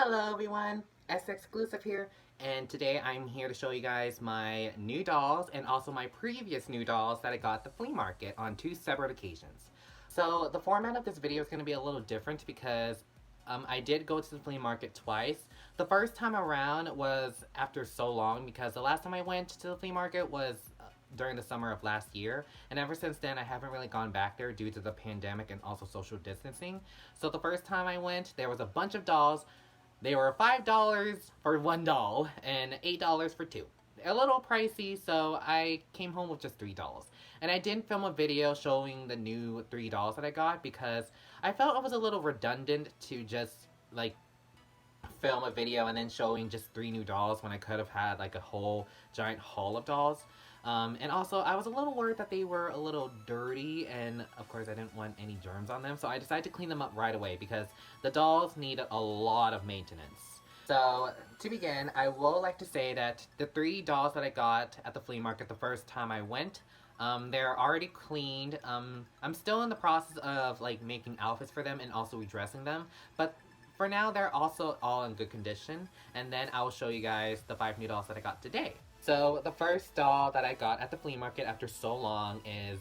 Hello everyone, S Exclusive here, and today I'm here to show you guys my new dolls and also my previous new dolls that I got at the flea market on two separate occasions. So the format of this video is going to be a little different because I did go to the flea market twice. The first time around was after so long because the last time I went to the flea market was during the summer of last year, and ever since then I haven't really gone back there due to the pandemic and also social distancing. So the first time I went, there was a bunch of dolls. They were $5 for one doll and $8 for two. A little pricey, so I came home with just $3. And I didn't film a video showing the new $3 that I got because I felt it was a little redundant to just like film a video and then showing just three new dolls when I could have had like a whole giant haul of dolls. And also, I was a little worried that they were a little dirty, and of course, I didn't want any germs on them, so I decided to clean them up right away because the dolls need a lot of maintenance. So, to begin, I will like to say that the three dolls that I got at the flea market the first time I went, they're already cleaned. I'm still in the process of like making outfits for them and also redressing them, but for now, they're also all in good condition, and then I will show you guys the five new dolls that I got today. So the first doll that I got at the flea market after so long is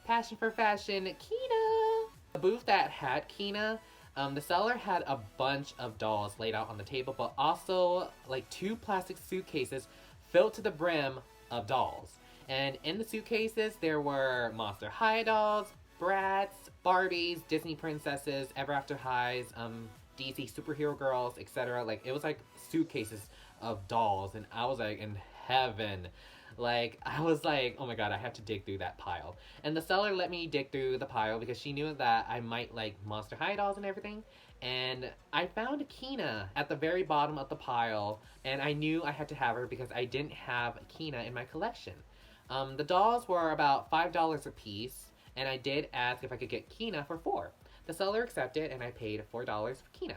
Passion for Fashion Kina. The booth that had Kina, the seller had a bunch of dolls laid out on the table, but also like two plastic suitcases filled to the brim of dolls. And in the suitcases, there were Monster High dolls, Bratz, Barbies, Disney princesses, Ever After Highs, DC superhero girls, etc. Like, it was like suitcases of dolls, and I was like in heaven. Like, I was like, oh my god, I have to dig through that pile. And the seller let me dig through the pile because she knew that I might like Monster High dolls and everything. And I found Kina at the very bottom of the pile, and I knew I had to have her because I didn't have Kina in my collection. The dolls were about $5 a piece, and I did ask if I could get Kina for $4. The seller accepted, and I paid $4 for Kina.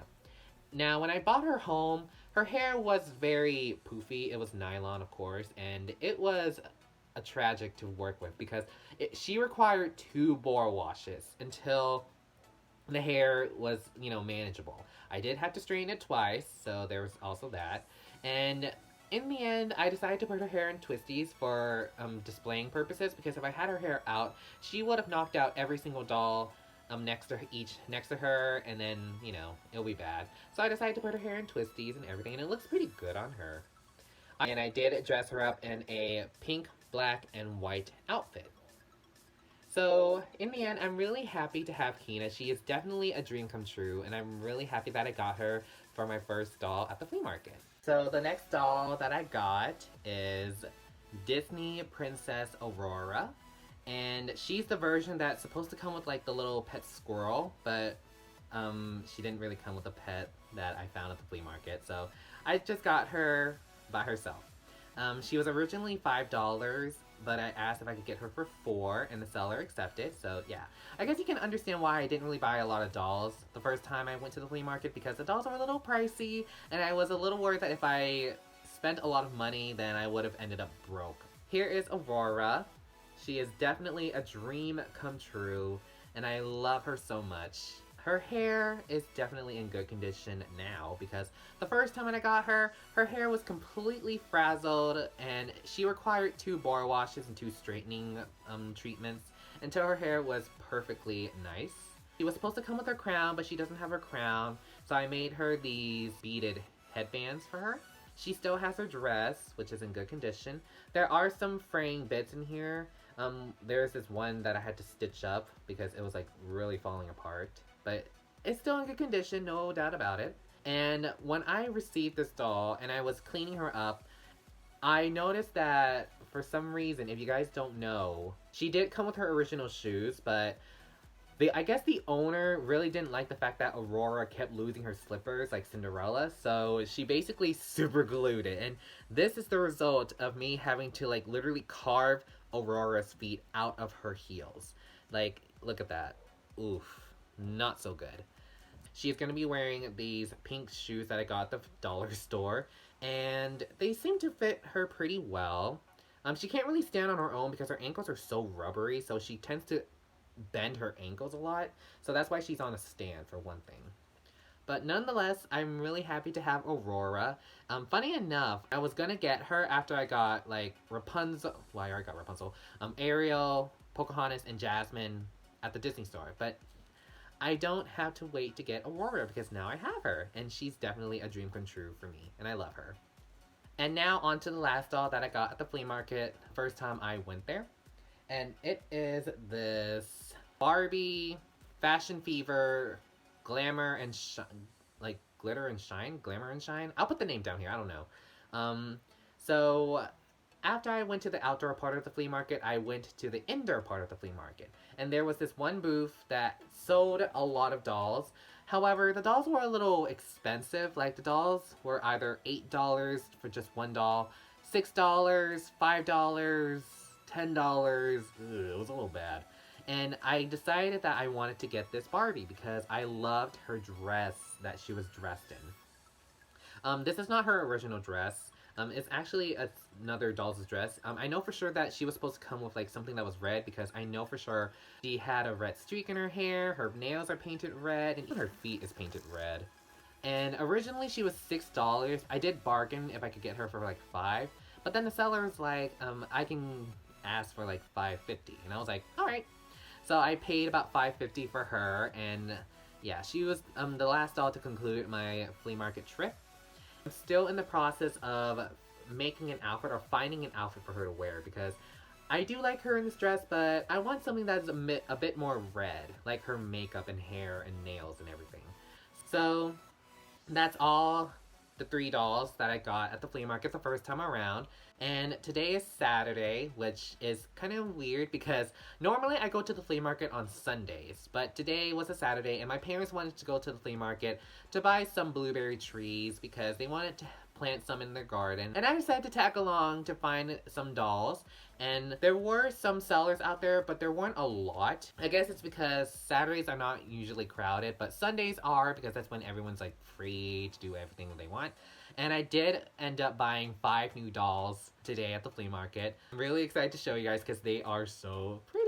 Now, when I bought her home, her hair was very poofy. It was nylon, of course, and it was a tragic to work with because she required two bore washes until the hair was, manageable. I did have to straighten it twice, so there was also that. And in the end, I decided to put her hair in twisties for displaying purposes because if I had her hair out, she would have knocked out every single doll next to her, and then it'll be bad. So I decided to put her hair in twisties and everything, and it looks pretty good on her. And I did dress her up in a pink, black, and white outfit. So in the end, I'm really happy to have Kina. She is definitely a dream come true, and I'm really happy that I got her for my first doll at the flea market. So the next doll that I got is Disney Princess Aurora. And she's the version that's supposed to come with like the little pet squirrel, but she didn't really come with a pet that I found at the flea market. So I just got her by herself. She was originally $5, but I asked if I could get her for $4, and the seller accepted. So yeah, I guess you can understand why I didn't really buy a lot of dolls the first time I went to the flea market, because the dolls were a little pricey, and I was a little worried that if I spent a lot of money, then I would have ended up broke. Here is Aurora. She is definitely a dream come true, and I love her so much. Her hair is definitely in good condition now because the first time when I got her, her hair was completely frazzled and she required two bore washes and two straightening treatments until her hair was perfectly nice. She was supposed to come with her crown, but she doesn't have her crown, so I made her these beaded headbands for her. She still has her dress, which is in good condition. There are some fraying bits in here. There's this one that I had to stitch up because it was like really falling apart. But it's still in good condition, no doubt about it. And when I received this doll and I was cleaning her up, I noticed that for some reason, if you guys don't know, she did come with her original shoes, but I guess the owner really didn't like the fact that Aurora kept losing her slippers like Cinderella, so she basically super glued it. And this is the result of me having to like literally carve Aurora's feet out of her heels. Like, look at that. Oof. Not so good. She's going to be wearing these pink shoes that I got at the dollar store, and they seem to fit her pretty well. She can't really stand on her own because her ankles are so rubbery, so she tends to bend her ankles a lot, so that's why she's on a stand for one thing. But nonetheless, I'm really happy to have Aurora. Funny enough, I was gonna get her after I got like Rapunzel. Well, I already got Rapunzel. Ariel, Pocahontas, and Jasmine at the Disney store. But I don't have to wait to get Aurora because now I have her, and she's definitely a dream come true for me, and I love her. And now on to the last doll that I got at the flea market. First time I went there, and it is this Barbie Fashion Fever Glamour and like glitter and shine, glamour and shine. I'll put the name down here. I don't know. So after I went to the outdoor part of the flea market, I went to the indoor part of the flea market. And there was this one booth that sold a lot of dolls. However, the dolls were a little expensive. Like, the dolls were either $8 for just one doll, $6, $5, $10. It was a little bad. And I decided that I wanted to get this Barbie because I loved her dress that she was dressed in. This is not her original dress. It's actually another doll's dress. I know for sure that she was supposed to come with like something that was red because I know for sure she had a red streak in her hair, her nails are painted red, and even her feet is painted red. And originally she was $6. I did bargain if I could get her for like $5, but then the seller was like, I can ask for like $5.50, and I was like, all right. So I paid about $5.50 for her, and yeah, she was the last doll to conclude my flea market trip. I'm still in the process of making an outfit or finding an outfit for her to wear because I do like her in this dress, but I want something that's a bit more red, like her makeup and hair and nails and everything. So that's all the 3 dolls that I got at the flea market the first time around. And today is Saturday, which is kind of weird because normally I go to the flea market on Sundays, but today was a Saturday and my parents wanted to go to the flea market to buy some blueberry trees because they wanted to plant some in their garden. And I decided to tag along to find some dolls. And there were some sellers out there, but there weren't a lot. I guess it's because Saturdays are not usually crowded, but Sundays are because that's when everyone's like free to do everything that they want. And I did end up buying 5 new dolls today at the flea market. I'm really excited to show you guys because they are so pretty.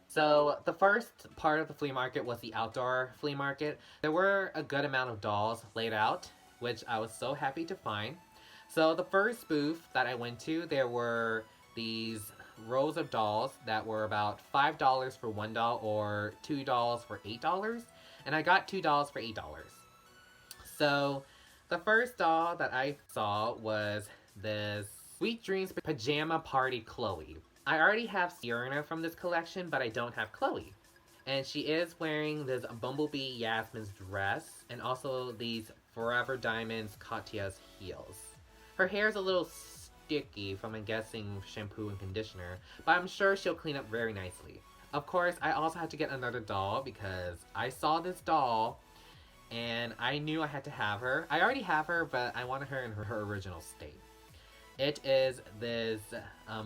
So the first part of the flea market was the outdoor flea market. There were a good amount of dolls laid out, which I was so happy to find. So the first booth that I went to, there were these rows of dolls that were about $5 for one doll or $2 for $8. And I got $2 for $8. So the first doll that I saw was this Sweet Dreams Pajama Party Chloe. I already have Sierra from this collection, but I don't have Chloe. And she is wearing this Bumblebee Yasmin's dress and also these Forever Diamonds Katya's heels. Her hair is a little sticky from, I'm guessing, shampoo and conditioner, but I'm sure she'll clean up very nicely. Of course, I also had to get another doll because I saw this doll and I knew I had to have her. I already have her, but I wanted her in her original state. It is this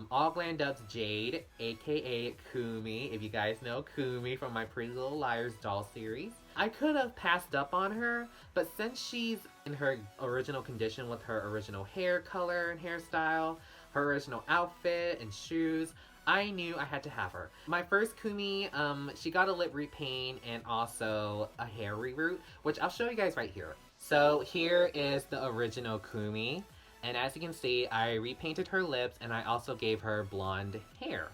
All Glam Dubs Jade, aka Kumi, if you guys know Kumi from my Pretty Little Liars doll series. I could have passed up on her, but since she's in her original condition with her original hair color and hairstyle, her original outfit and shoes, I knew I had to have her. My first Kumi, she got a lip repaint and also a hair reroot, which I'll show you guys right here. So here is the original Kumi. And as you can see, I repainted her lips and I also gave her blonde hair.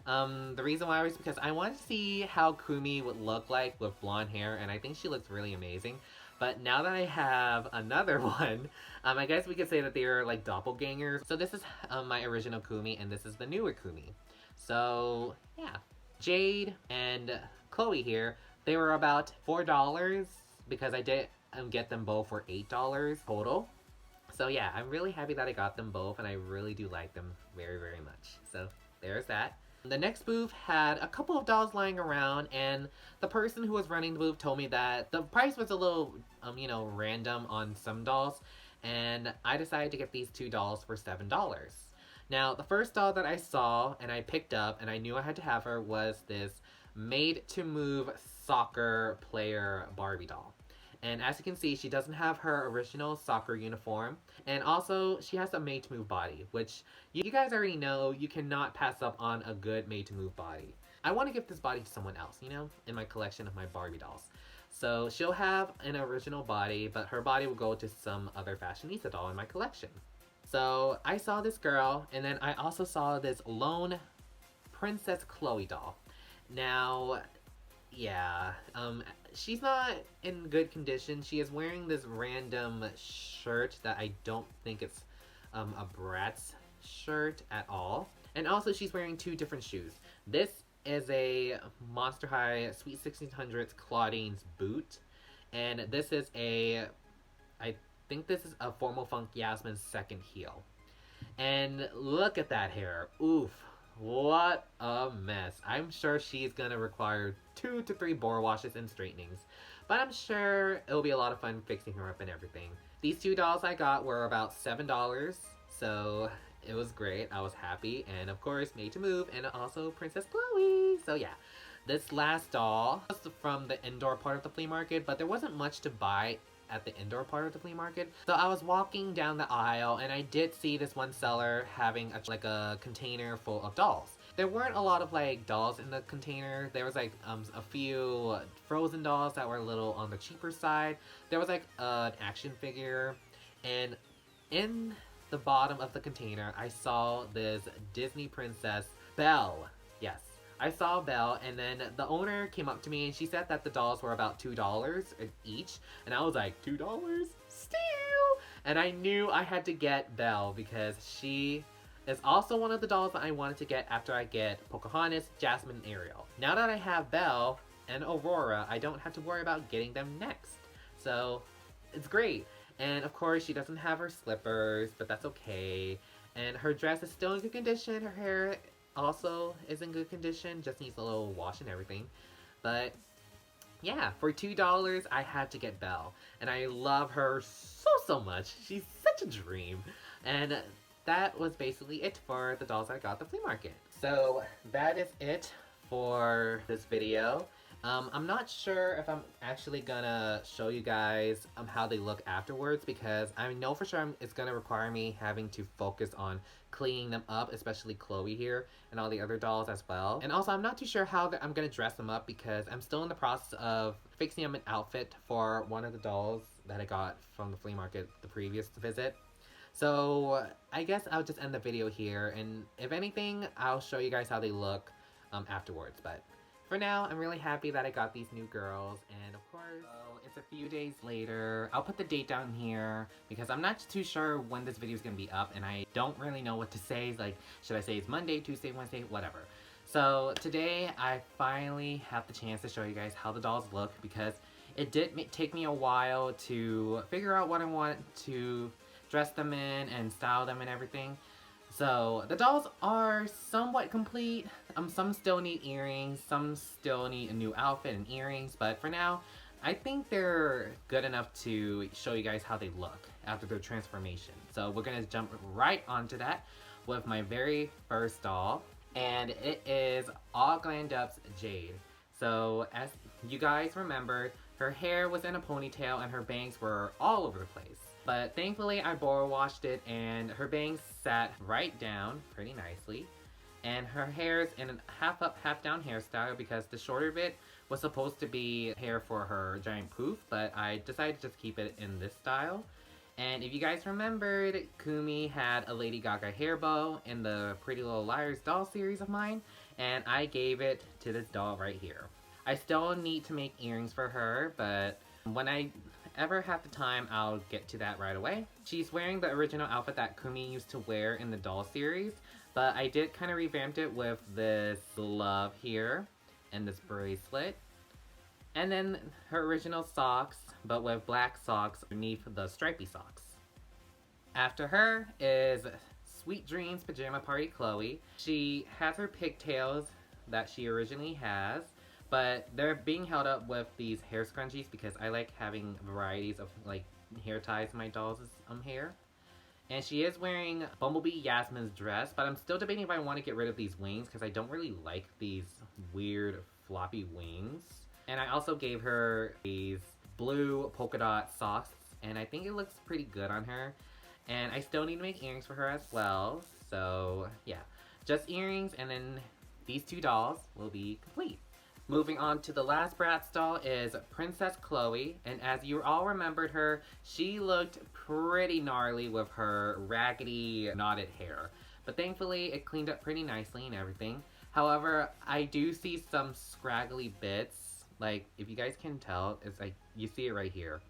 The reason why was because I wanted to see how Kumi would look like with blonde hair, and I think she looks really amazing. But now that I have another one, I guess we could say that they are like doppelgangers. So this is my original Kumi, and this is the newer Kumi. So yeah, Jade and Chloe here, they were about $4 because I did get them both for $8 total. So yeah, I'm really happy that I got them both, and I really do like them very, very much. So there's that. The next booth had a couple of dolls lying around, and the person who was running the booth told me that the price was a little, random on some dolls, and I decided to get these 2 dolls for $7. Now, the first doll that I saw and I picked up, and I knew I had to have her, was this made-to-move soccer player Barbie doll. And as you can see, she doesn't have her original soccer uniform. And also, she has a made-to-move body, which you guys already know you cannot pass up on a good made-to-move body. I want to give this body to someone else, in my collection of my Barbie dolls. So she'll have an original body, but her body will go to some other fashionista doll in my collection. So I saw this girl, and then I also saw this lone Princess Chloe doll. Now, yeah, she's not in good condition. She is wearing this random shirt that I don't think it's a Bratz shirt at all. And also, she's wearing two different shoes. This is a Monster High Sweet 1600s Claudine's boot, and this is I think this is a Formal Funk Yasmin's second heel. And look at that hair. Oof. What a mess. I'm sure she's gonna require 2 to 3 bore washes and straightenings. But I'm sure it'll be a lot of fun fixing her up and everything. These two dolls I got were about $7. So it was great. I was happy. And of course, made to move. And also Princess Chloe. So yeah. This last doll was from the indoor part of the flea market. But there wasn't much to buy at the indoor part of the flea market. So I was walking down the aisle and I did see this one seller having a container full of dolls. There weren't a lot of like dolls in the container. There was like a few Frozen dolls that were a little on the cheaper side. There was like an action figure, and in the bottom of the container I saw this Disney princess Belle. Yes, I saw Belle, and then the owner came up to me and she said that the dolls were about $2 each. And I was like, $2? Steal! And I knew I had to get Belle because she is also one of the dolls that I wanted to get after I get Pocahontas, Jasmine, and Ariel. Now that I have Belle and Aurora, I don't have to worry about getting them next. So, it's great. And of course, she doesn't have her slippers, but that's okay. And her dress is still in good condition. Her hair also is in good condition, just needs a little wash and everything. But yeah, for $2 I had to get Belle, and I love her so much. She's such a dream. And that was basically it for the dolls I got at the flea market. So that is it for this video. I'm not sure if I'm actually gonna show you guys how they look afterwards, because I know for sure it's gonna require me having to focus on cleaning them up, especially Chloe here and all the other dolls as well. And also, I'm not too sure how I'm gonna dress them up because I'm still in the process of fixing them an outfit for one of the dolls that I got from the flea market the previous visit. So I guess I'll just end the video here, and if anything, I'll show you guys how they look afterwards. But for now, I'm really happy that I got these new girls, and of course, it's a few days later. I'll put the date down here because I'm not too sure when this video is going to be up, and I don't really know what to say. Like, should I say it's Monday, Tuesday, Wednesday, whatever. So today, I finally have the chance to show you guys how the dolls look, because it did take me a while to figure out what I want to dress them in and style them and everything. So the dolls are somewhat complete. Some still need earrings, some still need a new outfit and earrings, but for now, I think they're good enough to show you guys how they look after their transformation. So we're gonna jump right onto that with my very first doll, and it is All Glammed Up's Jade. So as you guys remember, her hair was in a ponytail and her bangs were all over the place. But thankfully I bore washed it and her bangs sat right down pretty nicely. And her hair is in a half up, half down hairstyle because the shorter bit was supposed to be hair for her giant poof, but I decided to just keep it in this style. And if you guys remembered, Kumi had a Lady Gaga hair bow in the Pretty Little Liars doll series of mine, and I gave it to this doll right here. I still need to make earrings for her, but when I ever have the time, I'll get to that right away. She's wearing the original outfit that Kumi used to wear in the doll series, but I did kind of revamp it with this glove here and this bracelet. And then her original socks, but with black socks beneath the stripy socks. After her is Sweet Dreams Pajama Party Chloe. She has her pigtails that she originally has, but they're being held up with these hair scrunchies because I like having varieties of like hair ties in my dolls' hair. And she is wearing Bumblebee Yasmin's dress, but I'm still debating if I want to get rid of these wings because I don't really like these weird floppy wings. And I also gave her these blue polka dot socks, and I think it looks pretty good on her. And I still need to make earrings for her as well, so yeah. Just earrings, and then these two dolls will be complete. Moving on to the last Bratz doll is Princess Chloe, and as you all remembered her, she looked pretty gnarly with her raggedy knotted hair. But thankfully, it cleaned up pretty nicely and everything. However, I do see some scraggly bits. Like, if you guys can tell, it's like, you see it right here.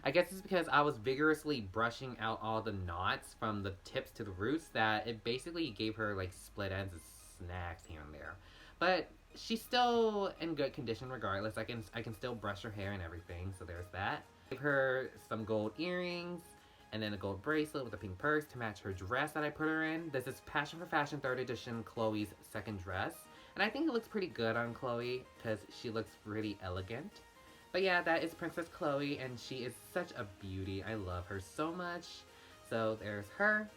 I guess it's because I was vigorously brushing out all the knots from the tips to the roots that it basically gave her like split ends and snags here and there. But she's still in good condition regardless. I can still brush her hair and everything, so there's that. Gave her some gold earrings and then a gold bracelet with a pink purse to match her dress that I put her in. This is Passion for Fashion 3rd edition Chloe's second dress. And I think it looks pretty good on Chloe because she looks really elegant. But yeah, that is Princess Chloe, and she is such a beauty. I love her so much. So there's her.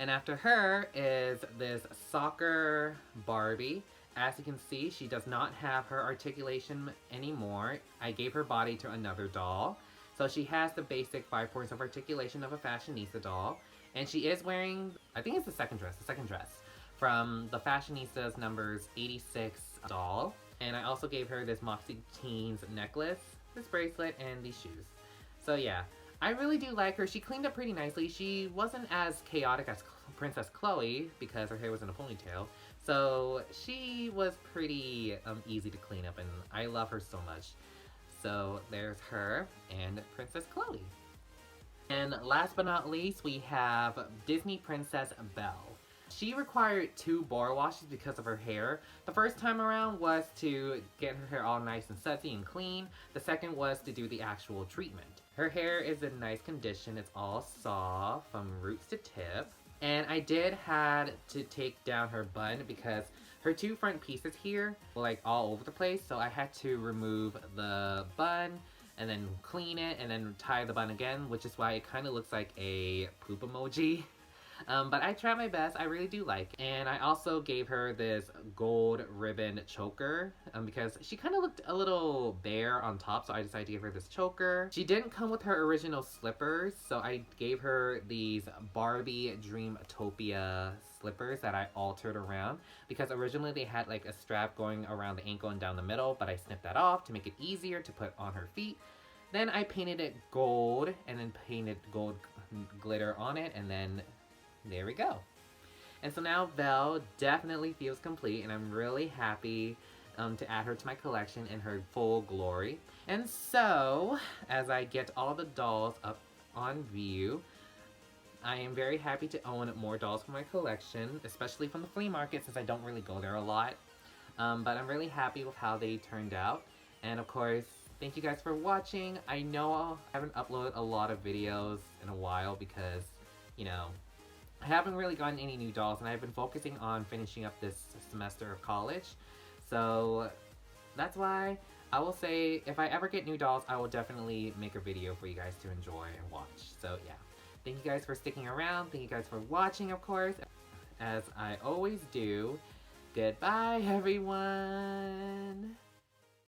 And after her is this soccer Barbie. As you can see, she does not have her articulation anymore. I gave her body to another doll. So she has the basic 5 points of articulation of a fashionista doll. And she is wearing, I think it's the second dress, from the Fashionistas numbers 86 doll. And I also gave her this Moxie Teens necklace, this bracelet, and these shoes. So yeah, I really do like her. She cleaned up pretty nicely. She wasn't as chaotic as Princess Chloe because her hair was in a ponytail. So she was pretty easy to clean up, and I love her so much. So there's her and Princess Chloe. And last but not least, we have Disney Princess Belle. She required 2 bar washes because of her hair. The first time around was to get her hair all nice and sudsy and clean. The second was to do the actual treatment. Her hair is in nice condition. It's all soft from roots to tip. And I did had to take down her bun because her 2 front pieces here were like all over the place. So I had to remove the bun and then clean it and then tie the bun again, which is why it kind of looks like a poop emoji. But I tried my best. I really do like it. And I also gave her this gold ribbon choker because she kind of looked a little bare on top, so I decided to give her this choker. She didn't come with her original slippers, so I gave her these Barbie Dreamtopia slippers that I altered around because originally they had like a strap going around the ankle and down the middle, but I snipped that off to make it easier to put on her feet. Then I painted it gold and then painted gold glitter on it, and then there we go. And so now Belle definitely feels complete, and I'm really happy to add her to my collection in her full glory. And so, as I get all the dolls up on view, I am very happy to own more dolls for my collection, especially from the flea market since I don't really go there a lot. But I'm really happy with how they turned out. And of course, thank you guys for watching. I know I haven't uploaded a lot of videos in a while because, you know, I haven't really gotten any new dolls, and I've been focusing on finishing up this semester of college. So that's why I will say if I ever get new dolls, I will definitely make a video for you guys to enjoy and watch. So yeah, thank you guys for sticking around. Thank you guys for watching, of course. As I always do, goodbye everyone!